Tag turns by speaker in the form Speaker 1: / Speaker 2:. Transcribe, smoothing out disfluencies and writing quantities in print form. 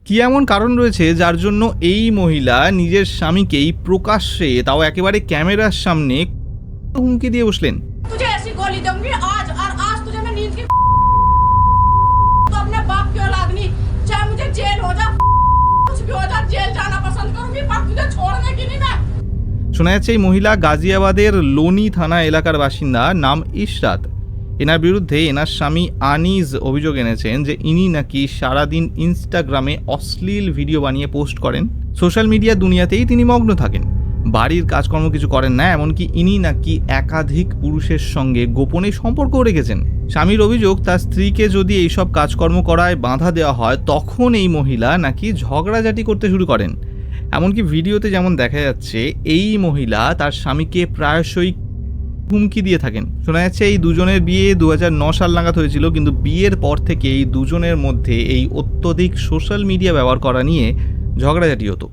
Speaker 1: কি এমন কারণ রয়েছে যার জন্য এই মহিলা নিজের স্বামীকেই প্রকাশ্যে, তাও একেবারে ক্যামেরার সামনে হুমকি দিয়ে বসলেন?
Speaker 2: तुझे ऐसी गोली दूंगी आज, और आज तुझे मैं नींद की तो अपने बाप की औलाद नहीं, चाहे मुझे जेल हो जा, कुछ भी हो जा, जेल जाना पसंद करूंगी, पर तुझे छोड़ने की नहीं मैं।
Speaker 1: শোনা যাচ্ছে এই মহিলা গাজিয়াবাদের লোনি থানা এলাকার বাসিন্দা, নাম ইশরাত। এনার বিরুদ্ধে এনার স্বামী আনিস অভিযোগ এনেছেন যে ইনি নাকি সারাদিন ইনস্টাগ্রামে অশ্লীল ভিডিও বানিয়ে পোস্ট করেন। সোশ্যাল মিডিয়া দুনিয়াতেই তিনি মগ্ন থাকেন, বাড়ির কাজকর্ম কিছু করেন না, এমনকি ইনি নাকি একাধিক পুরুষের সঙ্গে গোপনে সম্পর্কও রেখেছেন। স্বামীর অভিযোগ, তার স্ত্রীকে যদি এইসব কাজকর্ম করায় বাধা দেওয়া হয় তখন এই মহিলা নাকি ঝগড়াঝাটি করতে শুরু করেন। এমনকি ভিডিওতে যেমন দেখা যাচ্ছে এই মহিলা তার স্বামীকে প্রায়শই হুমকি দিয়ে থাকেন। শোনা যাচ্ছে এই দুজনের বিয়ে 2009 সাল নাগাদ হয়েছিল, কিন্তু বিয়ের পর থেকে এই দুজনের মধ্যে এই অত্যধিক সোশ্যাল মিডিয়া ব্যবহার করা নিয়ে ঝগড়াঝাটি হতো।